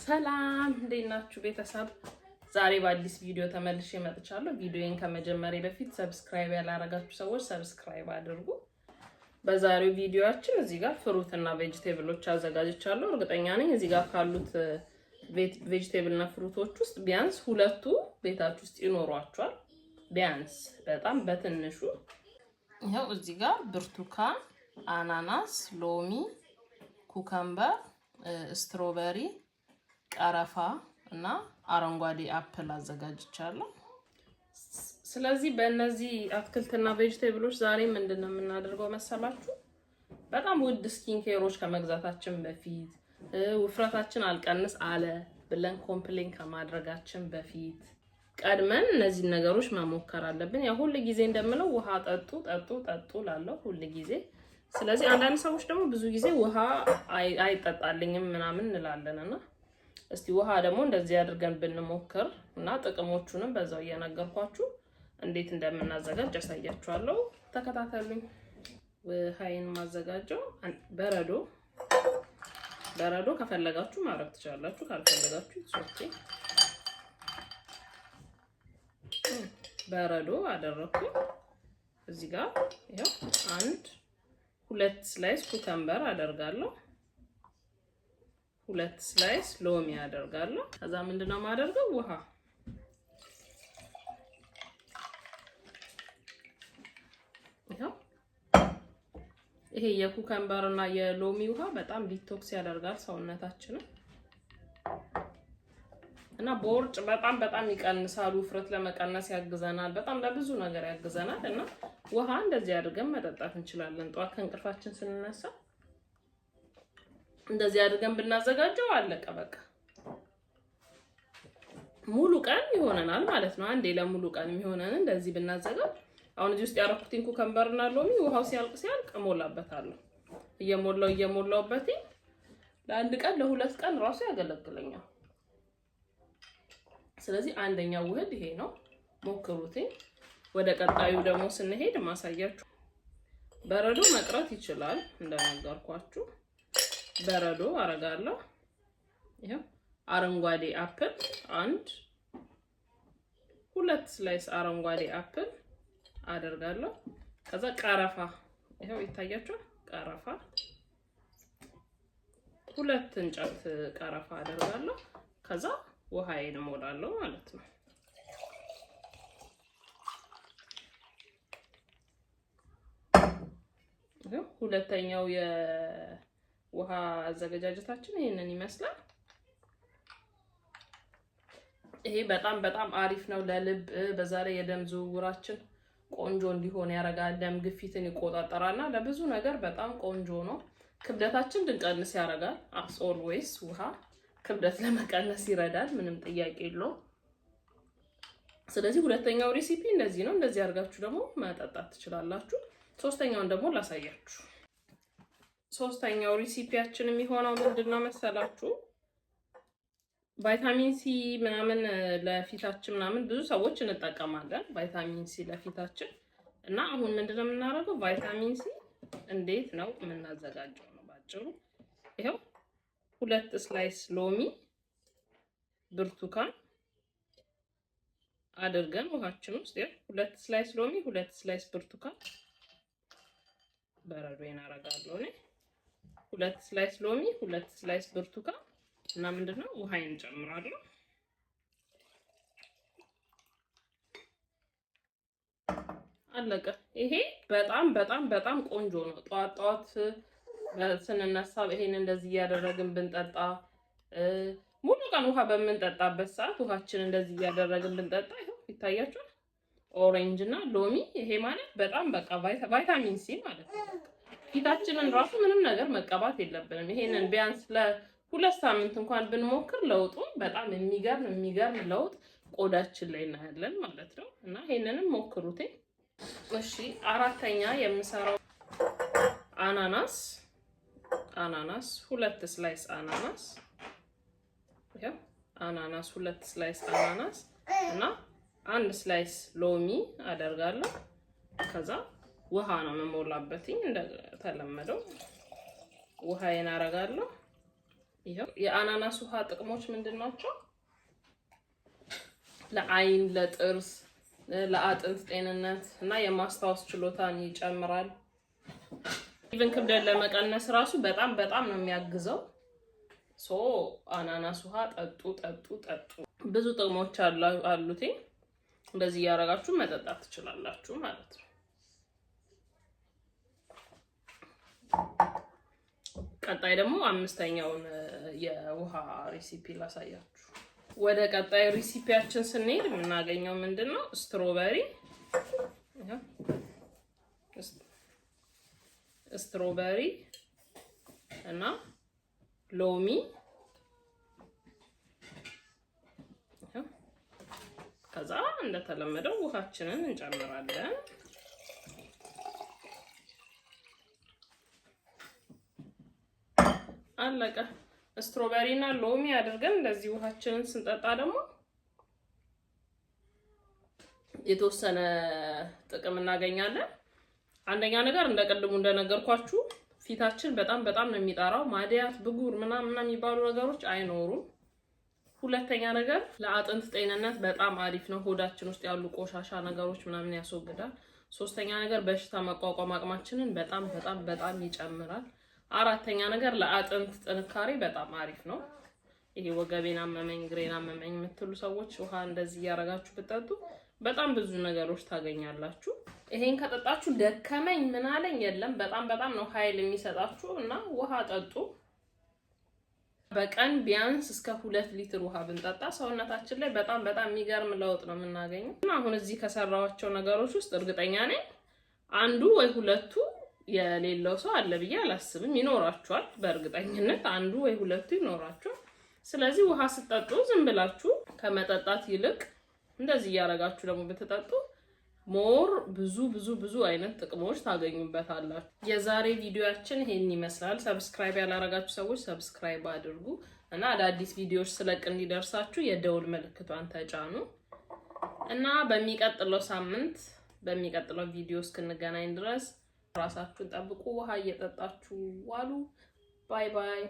ሰላም እንዴት ናችሁ ቤተሰብ? ዛሬ በአዲስ ቪዲዮ ተመልሼ መጥቻለሁ። ቪዲዮዬን ከመጀመሪያ በፊት ሰብስክራይብ ያላረጋችሁ ሰዎች ሰብስክራይብ አድርጉ። በዛሬው ቪዲዮአችን እዚህ ጋር ፍሩት እና ቬጂቴብሎች አዘጋጅቻለሁ። እርግጠኛ ነኝ እዚህ ጋር ካሉት ቬጂቴብል እና ፍሩቶች ውስጥ ቢያንስ ሁለቱ ቤታችሁ ውስጥ ይኖሯቸዋል። ቢያንስ በጣም በትንሹ ይሄው እዚህ ጋር ብርቱካን፣ አናናስ፣ ሎሚ፣ ኩከምበር፣ ስትሮበሪ፣ ቀረፋ እና አረንጓዴ አፕል አዘጋጅቻለሁ። ስለዚህ በእነዚህ አትክልትና ቬጂቴብሎች ዛሬ ምንድነው የምናደርገው መሰላችሁ? በጣም ውድ ስኪን ኬሮች ከመግዛታችን በፊት ውፍረታችን አልቀንስ አለ ብለን ኮምፕሌን ከማድረጋችን በፊት ቀድመን እነዚህ ነገሮች መሞከር አለብን። ያ ሁሉ ጊዜ እንደምለው ውሃ ጠጡ ጠጡ ጠጡ ላለው ሁሉ ጊዜ። ስለዚህ አንዳንድ ሰዎች ደግሞ ብዙ ጊዜ ውሃ አይጠጣልኝም ምናምን እንላለንና እስቲ ውሃ ደግሞ እንደዚህ አድርገን ብንሞክር እና ጥቅሞቹንም በዛው እየነገርኳችሁ እንዴት እንደምናዘጋጅ አሳያችኋለሁ። ተከታተሉኝ። ውሃዬን ማዘጋጀው በረዶ ከፈለጋችሁ ማድረግ ትችላላችሁ፣ ካልፈለጋችሁ ኦኬ። በረዶ አደረኩ። እዚህ ጋር ይሄው ሁለት ስላይስ ኩከምበር አደርጋለሁ። 2 ስላይስ ሎሚ አደርጋለሁ። ከዛ ምንድነው ማደርገው ውሃ ይሄ የኩከምበር እና የሎሚ ውሃ በጣም ዲቶክስ ያደርጋል ሰውነታችንን እና ቦርጭ በጣም ይቀንሳል። ውፍረት ለመቀነስ ያግዘናል። በጣም ለብዙ ነገር ያግዘናል እና ውሃ እንደዚህ አድርገን መጠጣት እንችላለን። ጧት ከእንቅልፋችን ስንነሳ እንደዚህ አድርገን ብናዘጋጀው አለቀ በቃ። ሙሉ ቀን ይሆነናል ማለት ነው። አንዴ ለሙሉ ቀን የሚሆነን እንደዚህ ብናዘጋጅ። አሁን እዚህ ውስጥ ያረኩትን ኩከምበርና ሎሚ ውሃው ሲያልቅ እሞላበታለሁ። እየሞላውበት ለአንድ ቀን ለሁለት ቀን ራሱ ያገለግለኛል። ስለዚህ አንደኛው ውህድ ይሄ ነው። ሞክሩት። ወደ ቀጣዩ ደግሞ ስንሄድ ማሳያችሁ። በረዶ መቅረት ይችላል እንደነገርኳችሁ። በረዶ አረጋለሁ። ይሄው አረንጓዴ አፕል 2 ስላይስ አረንጓዴ አፕል አደርጋለሁ። ከዛ ቀረፋ ይሄው ይታያችኋል። ቀረፋ 2 እንጨት ቀረፋ አደርጋለሁ። ከዛ ውሃዬን እሞላለሁ ማለት ነው። ይሄው ሁለተኛው ውሃ አዘገጃጀታችን ይሄንን ይመስላል። ይሄ በጣም አሪፍ ነው ለልብ። በዛ ላይ የደም ዝውውራችን ቆንጆ እንዲሆን ያደርጋል። ደም ግፊትን ይቆጣጠራልና ለብዙ ነገር በጣም ቆንጆ ነው። ክብደታችን እንድንቀንስ ያደርጋል። አስ ኦልዌይስ ውሃ ክብደት ለመቀነስ ይረዳል። ምንም ጥያቄ የለውም። ስለዚህ ሁለተኛው ሬሲፒ እንደዚህ ነው። እንደዚህ አድርጋችሁ ደግሞ መጠጣት ትችላላችሁ። ሶስተኛውን ደግሞ ላሳያችሁ። ሶስተኛው ሬሲፒያችን የሚሆነው ምንድነው መሰላችሁ? ቫይታሚን ሲ ምናምን ለፊታችን ምናምን ብዙ ሰዎች እንጠቀማለን ቫይታሚን ሲ ለፊታችን። እና አሁን ምንድነው የምናደርገው? ቫይታሚን ሲ እንዴት ነው የምናዘጋጀው ነው ባጭሩ። ይሄው 2 ስላይስ ሎሚ፣ ብርቱካን አድርገን ውሃችን ውስጥ 2 ስላይስ ሎሚ፣ 2 ስላይስ ብርቱካን በረዶዬን አረጋለሁ እኔ 2 ስላይስ ሎሚ፣ 2 ስላይስ ብርቱካን እና ምንድነው ውሃዬን ጨምራለሁ። አለቀ። ይሄ በጣም ቆንጆ ነው። ጧት ስንነሳ ይሄን እንደዚህ እያደረግን ብንጠጣ፣ ሙሉ ቀን ውሃ በምንጠጣበት ሰዓት ውሃችን እንደዚህ እያደረግን ብንጠጣ ይሄው ይታያችኋል። ኦሬንጅ እና ሎሚ ይሄ ማለት በጣም በቃ ቫይታሚን ሲ ማለት ነው። ፊታችንን ራሱ ምንም ነገር መቀባት የለብንም። ይሄንን ቢያንስ ለ2 ሳምንት እንኳን ብንሞክር ለውጡ በጣም የሚገርም ለውጥ ቆዳችን ላይ እናያለን ማለት ነው። እና ይሄንንም ሞክሩት። እሺ አራተኛ የምሰራው አናናስ 2 ስላይስ አናናስ፣ ይሄው አናናስ 2 ስላይስ አናናስ እና 1 ስላይስ ሎሚ አደርጋለሁ። ከዛ ውሃ ነው የምሞላበትኝ እንደተለመደው ውሃዬን አረጋለሁ። ይሄው የአናናስ ውሃ ጥቅሞች ምንድናቸው? ለአይን፣ ለጥርስ፣ ለአጥንት ጤንነት እና የማስታወስ ችሎታን ይጨምራል። ኢቭን ክብደት ለመቀነስ ራሱ በጣም ነው የሚያግዘው። አናናስ ውሃ ጠጡ ጠጡ ጠጡ። ብዙ ጥቅሞች አሉት። እንደዚህ ያረጋችሁ መጠጣት ትችላላችሁ ማለት ነው። ቀጣይ ደግሞ አምስተኛውን የውሃ ሬሲፒ ላሳያችሁ። ወደ ቀጣይ ሬሲፒያችን ስንሄድ የምናገኘው ምንድነው? ስትሮበሪ እና ሎሚ ከዛ እንደተለመደው ውሃችንን እንጨምራለን። አለቀ። ስትሮበሪ እና ሎሚ አድርገን እንደዚህ ውሃችንን ስንጠጣ ደግሞ የተወሰነ ጥቅም እናገኛለን። አንደኛ ነገር እንደቀድሙ እንደነገርኳችሁ ፊታችን በጣም ነው የሚጣራው። ማዲያት፣ ብጉር ምናምን የሚባሉ ነገሮች አይኖሩም። ሁለተኛ ነገር ለአጥንት ጤንነት በጣም አሪፍ ነው። ሆዳችን ውስጥ ያሉ ቆሻሻ ነገሮች ምናምን ያስወግዳል። ሶስተኛ ነገር በሽታ መቋቋም አቅማችንን በጣም ይጨምራል። አራተኛ ነገር ለአጥንት ጥንካሬ በጣም አሪፍ ነው። ይሄ ወገቤን አመመኝ፣ ግሬን አመመኝ የምትሉ ሰዎች ውሃ እንደዚህ እያረጋችሁ ብትጠጡ በጣም ብዙ ነገሮች ታገኛላችሁ። ይሄን ከጠጣችሁ ደከመኝ ምን አለኝ የለም። በጣም ነው ኃይል የሚሰጣችሁ እና ውሃ ጠጡ። በቀን ቢያንስ እስከ 2 ሊትር ውሃ ብንጠጣ ሰውነታችን ላይ በጣም የሚገርም ለውጥ ነው የምናገኘው። አሁን እዚህ ከሰራኋቸው ነገሮች ውስጥ እርግጠኛ ነኝ አንዱ ወይ ሁለቱ የሌለው ሰው አለ ብዬ አላስብም። ይኖራችኋል፣ በእርግጠኝነት አንዱ ወይ ሁለቱ ይኖራችኋል። ስለዚህ ውሃ ስትጠጡ ዝም ብላችሁ ከመጠጣት ይልቅ እንደዚህ እያረጋችሁ ደግሞ ብትጠጡ ሞር ብዙ አይነት ጥቅሞች ታገኙበታላችሁ። የዛሬ ቪዲዮአችን ይሄን ይመስላል። ሰብስክራይብ ያላረጋችሁ ሰዎች ሰብስክራይብ አድርጉ እና አዳዲስ ቪዲዮዎች ስለቅ እንዲደርሳችሁ የደውል ምልክቷን ተጫኑ እና በሚቀጥለው ሳምንት በሚቀጥለው ቪዲዮ እስክንገናኝ ድረስ ራሳችሁን ጠብቁ። ውሃ እየጠጣችሁ ዋሉ። ባይ ባይ።